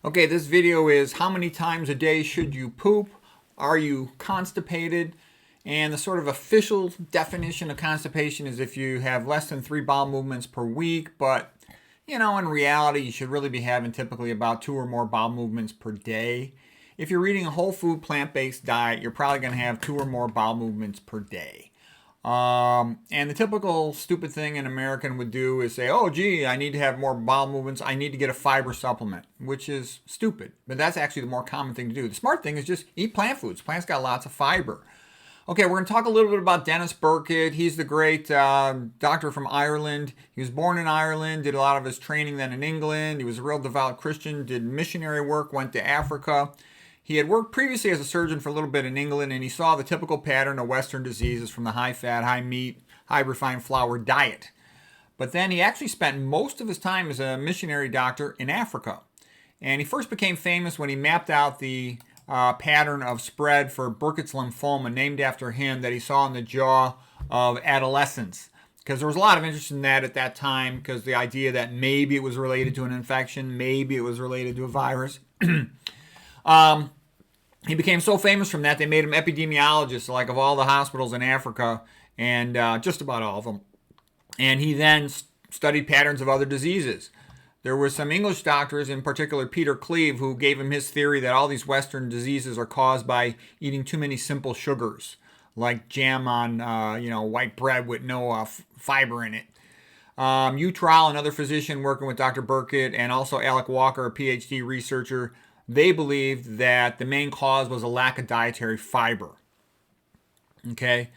Okay, this video is how many times a day should you poop? Are you constipated? And the sort of official definition of constipation is if you have less than 3 bowel movements per week, but in reality, you should really be having typically about 2 or more bowel movements per day. If you're eating a whole food plant-based diet, you're probably going to have 2 or more bowel movements per day. And the typical stupid thing an American would do is say, oh, gee, I need to have more bowel movements. I need to get a fiber supplement, which is stupid. But that's actually the more common thing to do. The smart thing is just eat plant foods. Plants got lots of fiber. Okay, we're going to talk a little bit about Dennis Burkitt. He's the great doctor from Ireland. He was born in Ireland, did a lot of his training then in England. He was a real devout Christian, did missionary work, went to Africa. He had worked previously as a surgeon for a little bit in England, and he saw the typical pattern of Western diseases from the high-fat, high-meat, high-refined flour diet. But then he actually spent most of his time as a missionary doctor in Africa. And he first became famous when he mapped out the pattern of spread for Burkitt's lymphoma, named after him, that he saw in the jaw of adolescents. Because there was a lot of interest in that at that time, because the idea that maybe it was related to an infection, maybe it was related to a virus. He became so famous from that, they made him epidemiologist, like of all the hospitals in Africa, and just about all of them. And he then studied patterns of other diseases. There were some English doctors, in particular Peter Cleve, who gave him his theory that all these Western diseases are caused by eating too many simple sugars, like jam on white bread with no fiber in it. Utrall, another physician working with Dr. Burkitt, and also Alec Walker, a PhD researcher, they believed that the main cause was a lack of dietary fiber. Okay?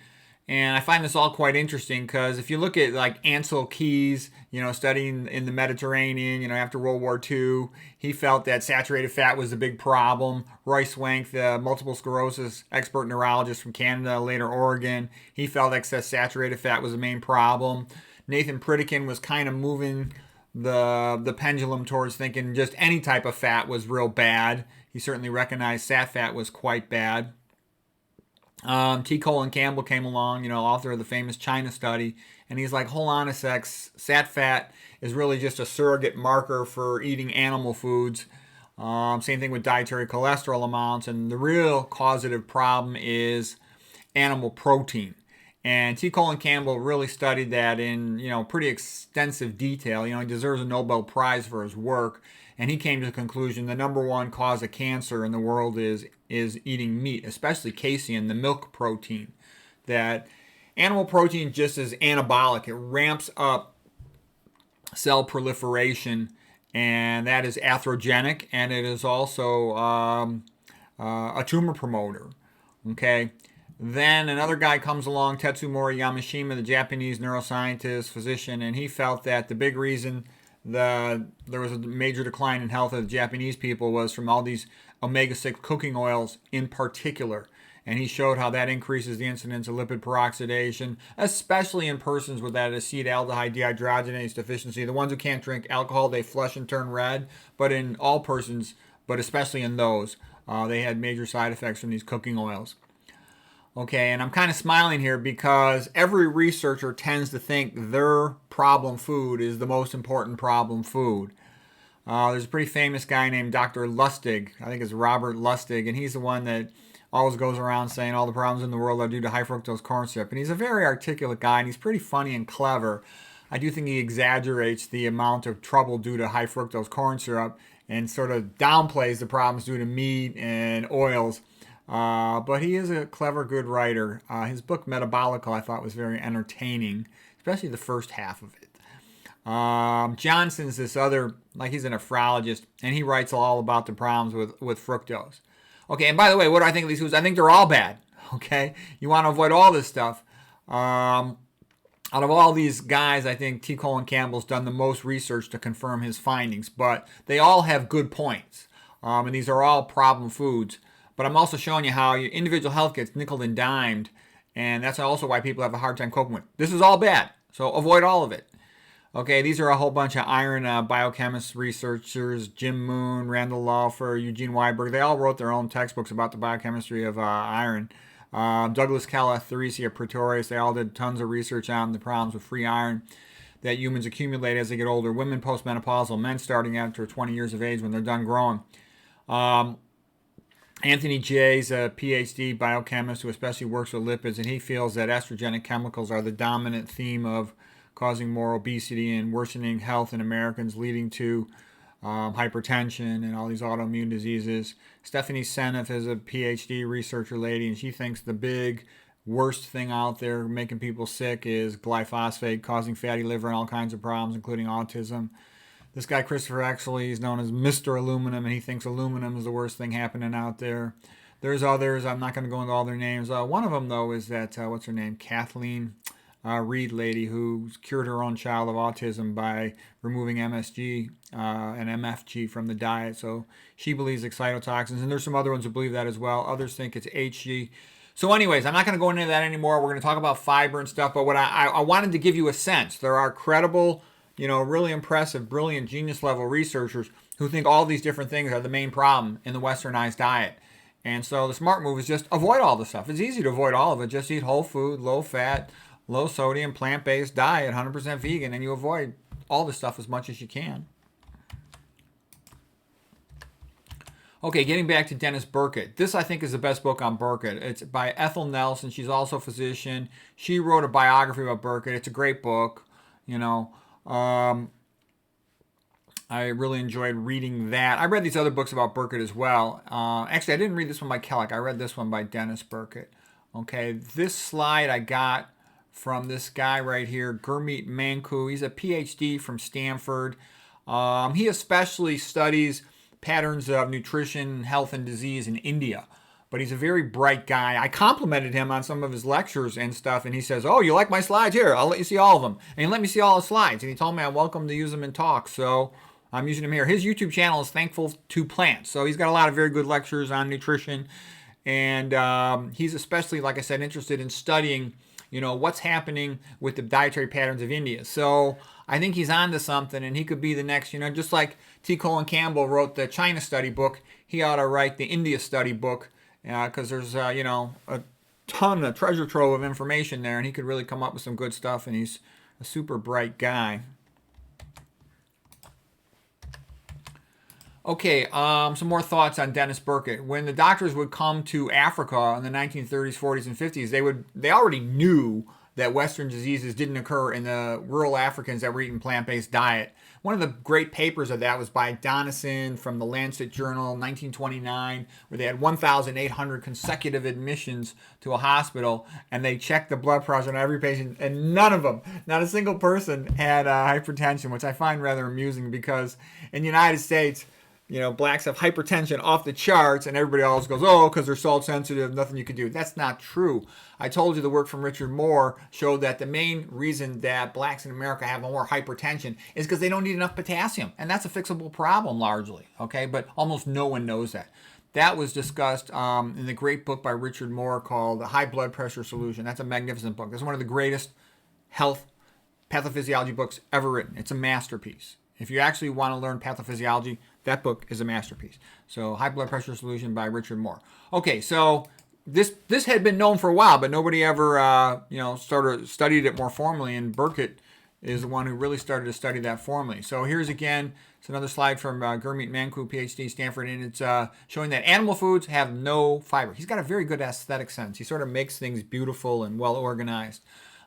And I find this all quite interesting because if you look at like Ansel Keys, studying in the Mediterranean, after World War II, he felt that saturated fat was the big problem. Roy Swank, the multiple sclerosis expert neurologist from Canada, later Oregon, he felt excess saturated fat was the main problem. Nathan Pritikin was kind of moving the pendulum towards thinking just any type of fat was real bad. He certainly recognized sat fat was quite bad. T. Colin Campbell came along, author of the famous China study, and he's like, hold on a sec, sat fat is really just a surrogate marker for eating animal foods. Same thing with dietary cholesterol amounts, and the real causative problem is animal protein. And T. Colin Campbell really studied that in, pretty extensive detail. He deserves a Nobel Prize for his work. And he came to the conclusion the number one cause of cancer in the world is eating meat, especially casein, the milk protein. That animal protein just is anabolic. It ramps up cell proliferation, and that is atherogenic, and it is also a tumor promoter. Okay? Then another guy comes along, Tetsumori Yamashima, the Japanese neuroscientist, physician, and he felt that the big reason there was a major decline in health of the Japanese people was from all these omega-6 cooking oils in particular. And he showed how that increases the incidence of lipid peroxidation, especially in persons with that acetaldehyde dehydrogenase deficiency. The ones who can't drink alcohol, they flush and turn red. But in all persons, but especially in those, they had major side effects from these cooking oils. Okay, and I'm kind of smiling here because every researcher tends to think their problem food is the most important problem food. There's a pretty famous guy named Dr. Lustig. I think it's Robert Lustig, and he's the one that always goes around saying all the problems in the world are due to high fructose corn syrup. And he's a very articulate guy, and he's pretty funny and clever. I do think he exaggerates the amount of trouble due to high fructose corn syrup and sort of downplays the problems due to meat and oils. But he is a clever, good writer. His book, Metabolical, I thought was very entertaining, especially the first half of it. Johnson's this other, like he's a nephrologist, and he writes all about the problems with fructose. Okay, and by the way, what do I think of these foods? I think they're all bad, okay? You want to avoid all this stuff. Out of all these guys, I think T. Colin Campbell's done the most research to confirm his findings, but they all have good points, and these are all problem foods. But I'm also showing you how your individual health gets nickeled and dimed, and that's also why people have a hard time coping with it. This is all bad, so avoid all of it. Okay, these are a whole bunch of iron biochemist researchers, Jim Moon, Randall Laufer, Eugene Weiberg. They all wrote their own textbooks about the biochemistry of iron. Douglas Keller, Theresia Pretorius, they all did tons of research on the problems with free iron. that humans accumulate as they get older. Women postmenopausal, men starting after 20 years of age when they're done growing. Anthony Jay is a PhD biochemist who especially works with lipids, and he feels that estrogenic chemicals are the dominant theme of causing more obesity and worsening health in Americans, leading to hypertension and all these autoimmune diseases. Stephanie Seneff is a PhD researcher lady, and she thinks the big worst thing out there making people sick is glyphosate, causing fatty liver and all kinds of problems, including autism. This guy, Christopher Exley, is known as Mr. Aluminum, and he thinks aluminum is the worst thing happening out there. There's others. I'm not going to go into all their names. One of them, though, is that, what's her name? Kathleen Reed lady, who cured her own child of autism by removing MSG and MFG from the diet. So she believes excitotoxins, and there's some other ones who believe that as well. Others think it's HG. So anyways, I'm not going to go into that anymore. We're going to talk about fiber and stuff, but what I wanted to give you a sense. There are credible, really impressive, brilliant, genius level researchers who think all these different things are the main problem in the westernized diet. And so the smart move is just avoid all the stuff. It's easy to avoid all of it. Just eat whole food, low fat, low sodium, plant-based diet, 100% vegan, and you avoid all the stuff as much as you can. Okay, getting back to Dennis Burkitt. This, I think, is the best book on Burkitt. It's by Ethel Nelson. She's also a physician. She wrote a biography about Burkitt. It's a great book, I really enjoyed reading that. I read these other books about Burkitt as well. Actually, I didn't read this one by Kellogg. I read this one by Dennis Burkitt. Okay, this slide I got from this guy right here, Gurmeet Manku. He's a PhD from Stanford. He especially studies patterns of nutrition, health, and disease in India. But he's a very bright guy. I complimented him on some of his lectures and stuff, and he says, "Oh, you like my slides? Here, I'll let you see all of them." And he let me see all the slides, and he told me I'm welcome to use them in talks, so I'm using them here. His YouTube channel is Thankful to Plants, so he's got a lot of very good lectures on nutrition, and he's especially, like I said, interested in studying, what's happening with the dietary patterns of India. So I think he's on to something, and he could be the next, just like T. Colin Campbell wrote the China study book, he ought to write the India study book, because there's, a treasure trove of information there, and he could really come up with some good stuff, and he's a super bright guy. Okay, some more thoughts on Dennis Burkitt. When the doctors would come to Africa in the 1930s, 40s, and 50s, they already knew that Western diseases didn't occur in the rural Africans that were eating plant-based diet. One of the great papers of that was by Donison from the Lancet Journal, 1929, where they had 1,800 consecutive admissions to a hospital, and they checked the blood pressure on every patient, and none of them, not a single person, had hypertension, which I find rather amusing because in the United States, blacks have hypertension off the charts, and everybody always goes, oh, because they're salt sensitive, nothing you can do. That's not true. I told you the work from Richard Moore showed that the main reason that blacks in America have more hypertension is because they don't need enough potassium, and that's a fixable problem largely, okay? But almost no one knows that. That was discussed in the great book by Richard Moore called The High Blood Pressure Solution. That's a magnificent book. It's one of the greatest health pathophysiology books ever written. It's a masterpiece. If you actually want to learn pathophysiology, that book is a masterpiece. So, High Blood Pressure Solution by Richard Moore. Okay, so this had been known for a while, but nobody ever, studied it more formally. And Burkitt is the one who really started to study that formally. So here's again, it's another slide from Gurmeet Manku, PhD, Stanford, and it's showing that animal foods have no fiber. He's got a very good aesthetic sense. He sort of makes things beautiful and well organized.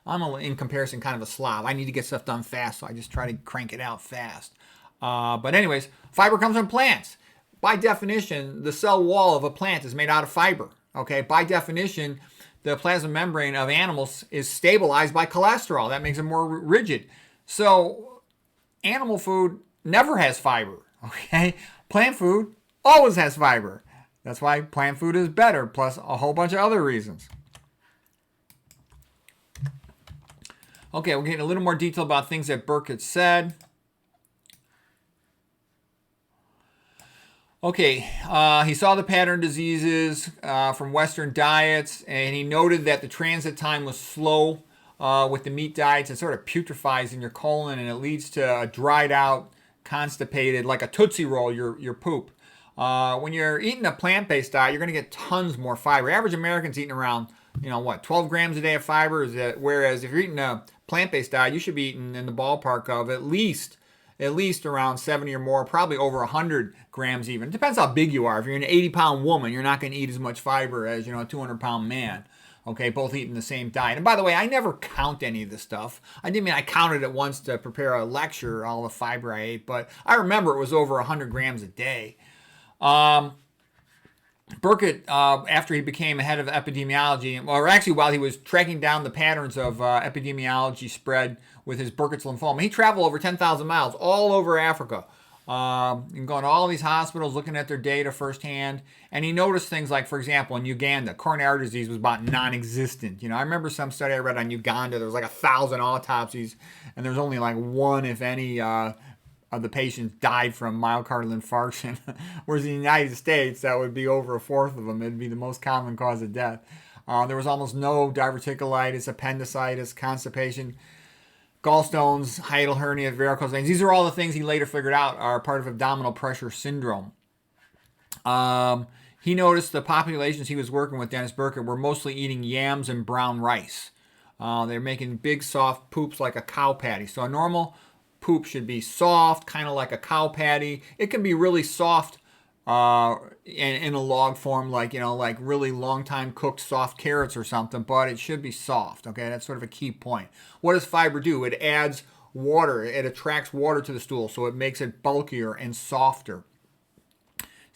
I'm, in comparison, kind of a slob. I need to get stuff done fast, so I just try to crank it out fast. But anyways, fiber comes from plants. By definition, the cell wall of a plant is made out of fiber. Okay, by definition, the plasma membrane of animals is stabilized by cholesterol. That makes it more rigid. So, animal food never has fiber. Okay, plant food always has fiber. That's why plant food is better, plus a whole bunch of other reasons. Okay, we're getting a little more detail about things that Burkitt said. Okay, he saw the pattern diseases from Western diets, and he noted that the transit time was slow with the meat diets. It sort of putrefies in your colon, and it leads to a dried out, constipated, like a tootsie roll, your poop. When you're eating a plant-based diet, you're going to get tons more fiber. Average American's eating around, 12 grams a day of fiber, whereas if you're eating a plant-based diet, you should be eating in the ballpark of at least around 70 or more, probably over 100 grams even. It depends how big you are. If you're an 80-pound woman, you're not going to eat as much fiber as, a 200-pound man. Okay, both eating the same diet. And by the way, I never count any of this stuff. I didn't mean I counted it once to prepare a lecture, all the fiber I ate, but I remember it was over 100 grams a day. Burkitt, after he became head of epidemiology, or actually while he was tracking down the patterns of epidemiology spread with his Burkitt's lymphoma, he traveled over 10,000 miles all over Africa, and going to all these hospitals, looking at their data firsthand, and he noticed things like, for example, in Uganda, coronary artery disease was about non-existent. I remember some study I read on Uganda, there was like 1,000 autopsies, and there was only like one, if any, of the patients died from myocardial infarction, whereas in the United States, that would be over a fourth of them. It'd be the most common cause of death. There was almost no diverticulitis, appendicitis, constipation, gallstones, hiatal hernia, varicose veins. These are all the things he later figured out are part of abdominal pressure syndrome. He noticed the populations he was working with, Dennis Burkitt, were mostly eating yams and brown rice. They're making big, soft poops like a cow patty. So a normal poop should be soft, kind of like a cow patty. It can be really soft in a log form, like really long time cooked soft carrots or something, but it should be soft. Okay, that's sort of a key point. What does fiber do? It adds water. It attracts water to the stool, so it makes it bulkier and softer.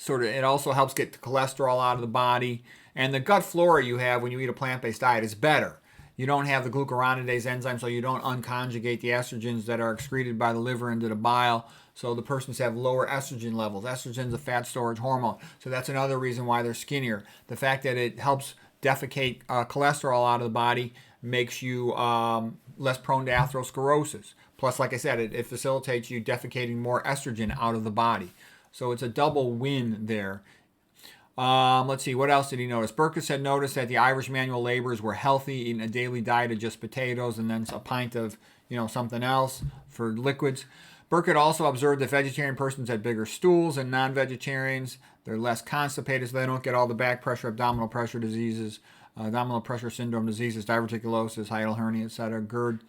It also helps get the cholesterol out of the body, and the gut flora you have when you eat a plant-based diet is better. You don't have the glucuronidase enzyme, so you don't unconjugate the estrogens that are excreted by the liver into the bile. So the persons have lower estrogen levels. Estrogen is a fat storage hormone. So that's another reason why they're skinnier. The fact that it helps defecate cholesterol out of the body makes you less prone to atherosclerosis. Plus, like I said, it facilitates you defecating more estrogen out of the body. So it's a double win there. Let's see, what else did he notice? Burkitt had noticed that the Irish manual laborers were healthy, eating a daily diet of just potatoes and then a pint of, something else for liquids. Burkitt also observed that vegetarian persons had bigger stools than non-vegetarians. They're less constipated, so they don't get all the back pressure, abdominal pressure diseases, abdominal pressure syndrome diseases, diverticulosis, hiatal hernia, etc., GERD,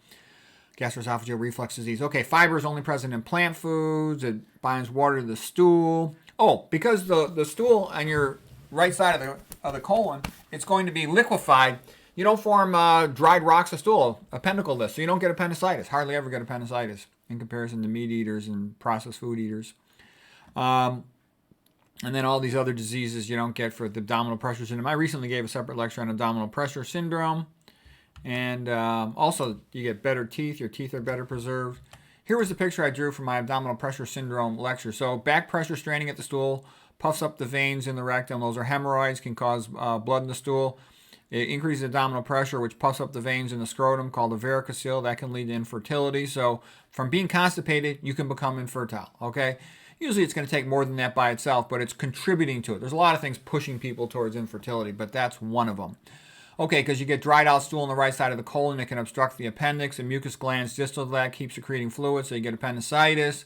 gastroesophageal reflux disease. Okay, fiber is only present in plant foods. It binds water to the stool. Oh, because the stool on your right side of the colon, it's going to be liquefied. You don't form dried rocks of stool, appendicitis, so you don't get appendicitis. Hardly ever get appendicitis in comparison to meat eaters and processed food eaters. And then all these other diseases you don't get for the abdominal pressure syndrome. I recently gave a separate lecture on abdominal pressure syndrome. And also, you get better teeth. Your teeth are better preserved. Here was the picture I drew for my abdominal pressure syndrome lecture. So back pressure straining at the stool puffs up the veins in the rectum. Those are hemorrhoids, can cause blood in the stool. It increases abdominal pressure, which puffs up the veins in the scrotum, called the varicocele. That can lead to infertility. So from being constipated, you can become infertile, okay? Usually it's going to take more than that by itself, but it's contributing to it. There's a lot of things pushing people towards infertility, but that's one of them. Okay, because you get dried out stool on the right side of the colon, it can obstruct the appendix. The mucus glands distal to that keep secreting fluid, so you get appendicitis.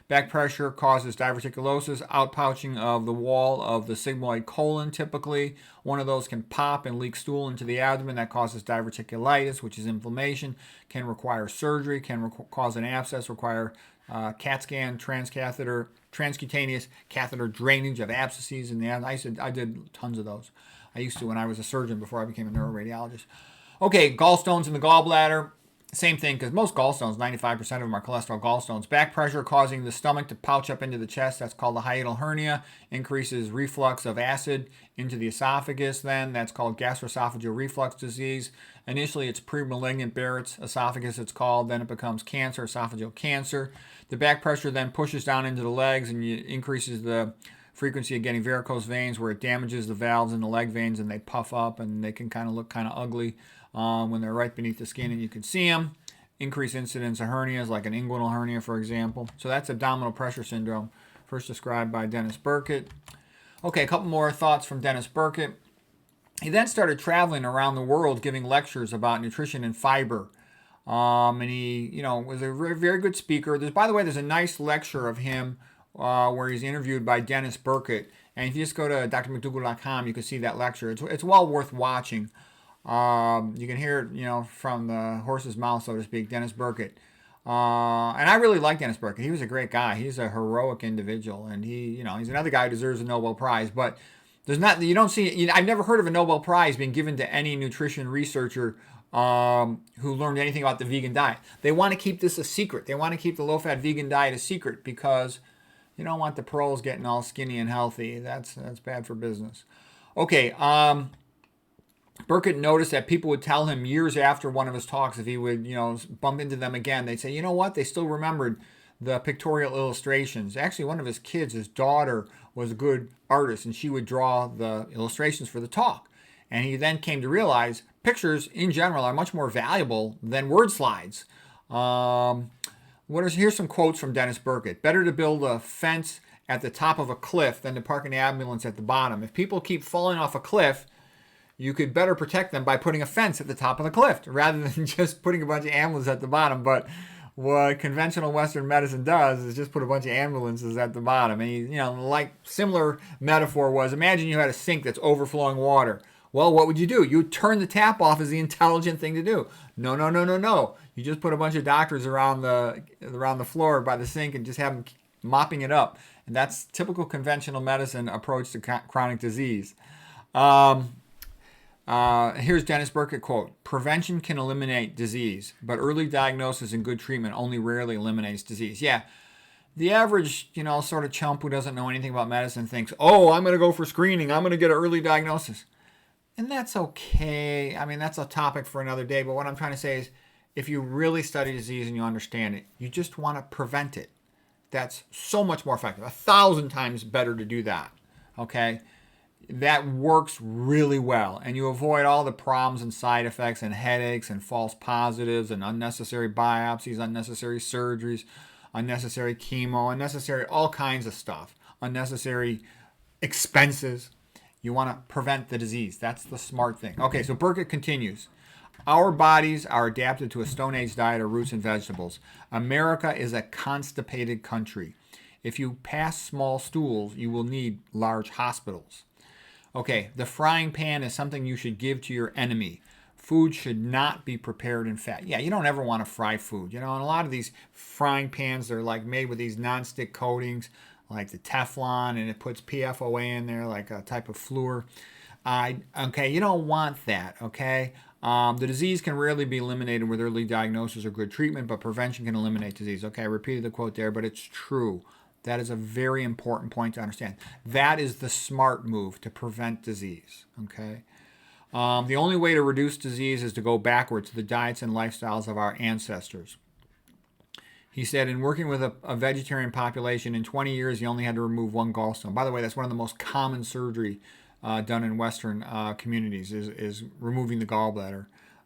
Back pressure causes diverticulosis, outpouching of the wall of the sigmoid colon typically. One of those can pop and leak stool into the abdomen. That causes diverticulitis, which is inflammation, can require surgery, can cause an abscess, require CAT scan, transcutaneous catheter drainage of abscesses in the abdomen. I did tons of those. I used to when I was a surgeon before I became a neuroradiologist. Okay, gallstones in the gallbladder. Same thing, because most gallstones, 95% of them are cholesterol gallstones. Back pressure causing the stomach to pouch up into the chest. That's called the hiatal hernia. Increases reflux of acid into the esophagus then. That's called gastroesophageal reflux disease. Initially, it's premalignant Barrett's esophagus, it's called. Then it becomes cancer, esophageal cancer. The back pressure then pushes down into the legs and increases the frequency of getting varicose veins, where it damages the valves in the leg veins and they puff up and they can kind of look kind of ugly when they're right beneath the skin and you can see them. Increased incidence of hernias, like an inguinal hernia, for example. So that's abdominal pressure syndrome, first described by Dennis Burkitt. Okay, a couple more thoughts from Dennis Burkitt. He then started traveling around the world giving lectures about nutrition and fiber. And he, was a very, very good speaker. By the way, there's a nice lecture of him where he's interviewed by Dennis Burkitt. And if you just go to drmcdougall.com, you can see that lecture. It's well worth watching. You can hear it, from the horse's mouth, so to speak, Dennis Burkitt. And I really like Dennis Burkitt. He was a great guy. He's a heroic individual, and he's another guy who deserves a Nobel Prize. But you don't see. I've never heard of a Nobel Prize being given to any nutrition researcher who learned anything about the vegan diet. They want to keep this a secret. They want to keep the low-fat vegan diet a secret because you don't want the pros getting all skinny and healthy. That's bad for business. Okay. Burkitt noticed that people would tell him years after one of his talks, if he would, bump into them again, they'd say, you know what? They still remembered the pictorial illustrations. Actually, one of his kids, his daughter, was a good artist, and she would draw the illustrations for the talk. And he then came to realize pictures, in general, are much more valuable than word slides. Here's some quotes from Dennis Burkitt. Better to build a fence at the top of a cliff than to park an ambulance at the bottom. If people keep falling off a cliff, you could better protect them by putting a fence at the top of the cliff rather than just putting a bunch of ambulances at the bottom. But what conventional Western medicine does is just put a bunch of ambulances at the bottom. And, like similar metaphor was, imagine you had a sink that's overflowing water. Well, what would you do? You would turn the tap off as the intelligent thing to do. No. You just put a bunch of doctors around the floor by the sink and just have them mopping it up. And that's typical conventional medicine approach to chronic disease. Here's Dennis Burkitt quote: "Prevention can eliminate disease, but early diagnosis and good treatment only rarely eliminates disease." Yeah, the average, sort of chump who doesn't know anything about medicine thinks, oh, I'm going to go for screening. I'm going to get an early diagnosis. And that's okay. I mean, that's a topic for another day. But what I'm trying to say is, if you really study disease and you understand it, you just want to prevent it. That's so much more effective. 1,000 times better to do that. Okay? That works really well, and you avoid all the problems and side effects and headaches and false positives and unnecessary biopsies, unnecessary surgeries, unnecessary chemo, unnecessary all kinds of stuff, unnecessary expenses. You want to prevent the disease. That's the smart thing. Okay, so Burkitt continues. Our bodies are adapted to a Stone Age diet of roots and vegetables. America is a constipated country. If you pass small stools, you will need large hospitals. Okay, the frying pan is something you should give to your enemy. Food should not be prepared in fat. Yeah, you don't ever want to fry food. And a lot of these frying pans, they're like made with these nonstick coatings, like the Teflon, and it puts PFOA in there, like a type of fluor. Okay, you don't want that, okay? The disease can rarely be eliminated with early diagnosis or good treatment, but prevention can eliminate disease. Okay, I repeated the quote there, but it's true. That is a very important point to understand. That is the smart move to prevent disease, okay? The only way to reduce disease is to go backwards to the diets and lifestyles of our ancestors. He said, in working with a vegetarian population, in 20 years, he only had to remove one gallstone. By the way, that's one of the most common surgery done in Western communities is removing the gallbladder.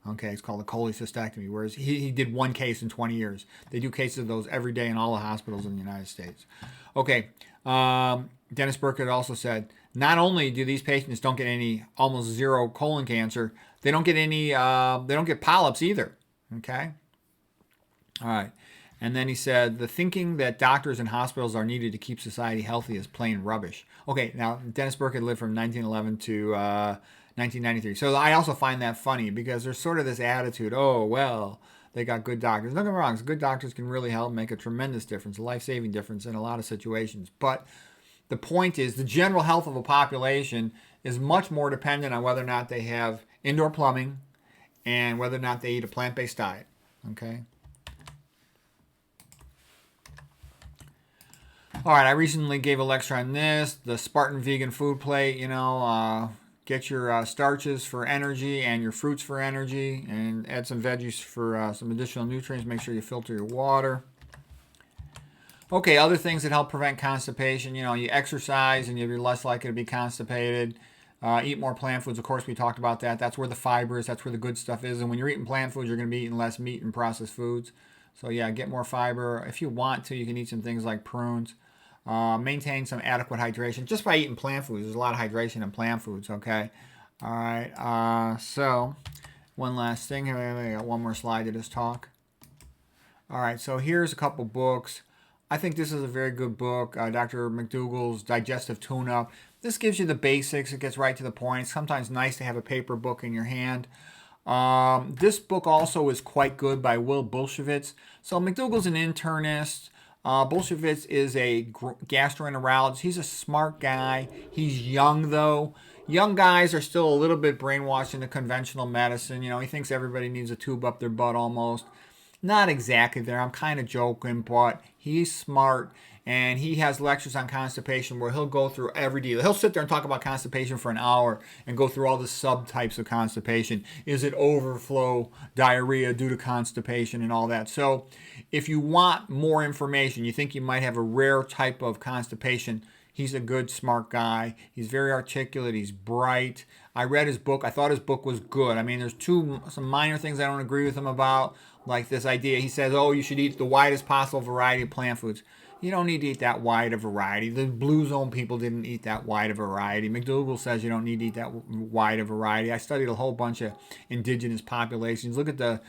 Okay, it's called a cholecystectomy, whereas he did one case in 20 years. They do cases of those every day in all the hospitals in the United States. Okay, Dennis Burkitt also said, not only do these patients don't get any, almost zero colon cancer, they don't get any, they don't get polyps either. Okay? All right. And then he said, the thinking that doctors and hospitals are needed to keep society healthy is plain rubbish. Okay, now, Dennis Burkitt lived from 1911 to 1993. So I also find that funny because there's sort of this attitude, oh, well, they got good doctors. Don't get me wrong, good doctors can really help make a tremendous difference, a life-saving difference in a lot of situations. But the point is, the general health of a population is much more dependent on whether or not they have indoor plumbing and whether or not they eat a plant-based diet. Okay? All right, I recently gave a lecture on this, the Spartan vegan food plate, get your starches for energy and your fruits for energy, and add some veggies for some additional nutrients. Make sure you filter your water. Okay, other things that help prevent constipation, you exercise and you're less likely to be constipated. Eat more plant foods. Of course, we talked about that. That's where the fiber is. That's where the good stuff is. And when you're eating plant foods, you're going to be eating less meat and processed foods. So yeah, get more fiber. If you want to, you can eat some things like prunes. Maintain some adequate hydration just by eating plant foods. There's a lot of hydration in plant foods, okay? All right, so one last thing here. I got one more slide to this talk. All right, so here's a couple books. I think this is a very good book. Dr. McDougall's Digestive Tune-Up. this gives you the basics. It gets right to the point. It's sometimes nice to have a paper book in your hand. This book also is quite good by Will Bulsiewicz. So McDougall's an internist. Bulsiewicz is a gastroenterologist. He's a smart guy. He's young, though. Young guys are still a little bit brainwashed into conventional medicine. He thinks everybody needs a tube up their butt almost. Not exactly there. I'm kind of joking, but he's smart, and he has lectures on constipation where he'll go through every deal. He'll sit there and talk about constipation for an hour and go through all the subtypes of constipation. Is it overflow diarrhea due to constipation and all that? So if you want more information, you think you might have a rare type of constipation, he's a good, smart guy. He's very articulate. He's bright. I read his book. I thought his book was good. I mean, there's some minor things I don't agree with him about, like this idea. He says, oh, you should eat the widest possible variety of plant foods. You don't need to eat that wide a variety. The Blue Zone people didn't eat that wide a variety. McDougall says you don't need to eat that wide a variety. I studied a whole bunch of indigenous populations. Look at the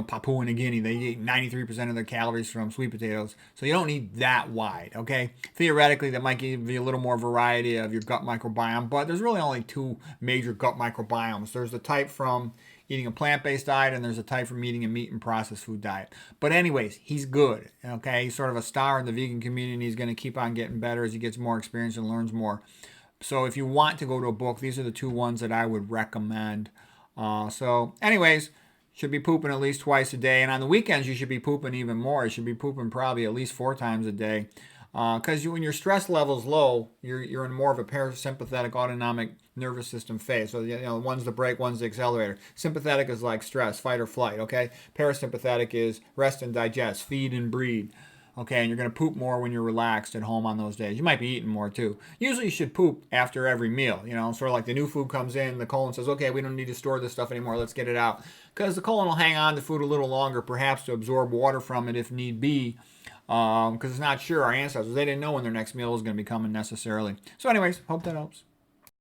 Papua New Guinea, they eat 93% of their calories from sweet potatoes. So you don't need that wide, okay? Theoretically, that might give you a little more variety of your gut microbiome, but there's really only two major gut microbiomes. There's the type from eating a plant-based diet, and there's a type from eating a meat and processed food diet. But anyways, he's good, okay? He's sort of a star in the vegan community. He's going to keep on getting better as he gets more experience and learns more. So if you want to go to a book, these are the two ones that I would recommend. So anyways, should be pooping at least twice a day. And on the weekends, you should be pooping even more. You should be pooping probably at least 4 times a day. Because when your stress level's low, you're in more of a parasympathetic autonomic nervous system phase. So, one's the brake, one's the accelerator. Sympathetic is like stress, fight or flight, okay? Parasympathetic is rest and digest, feed and breed. Okay, and you're going to poop more when you're relaxed at home on those days. You might be eating more too. Usually you should poop after every meal. Sort of like the new food comes in, the colon says, okay, we don't need to store this stuff anymore, let's get it out. Because the colon will hang on to food a little longer, perhaps to absorb water from it if need be. Because it's not sure. Our ancestors, they didn't know when their next meal was going to be coming necessarily. So anyways, hope that helps.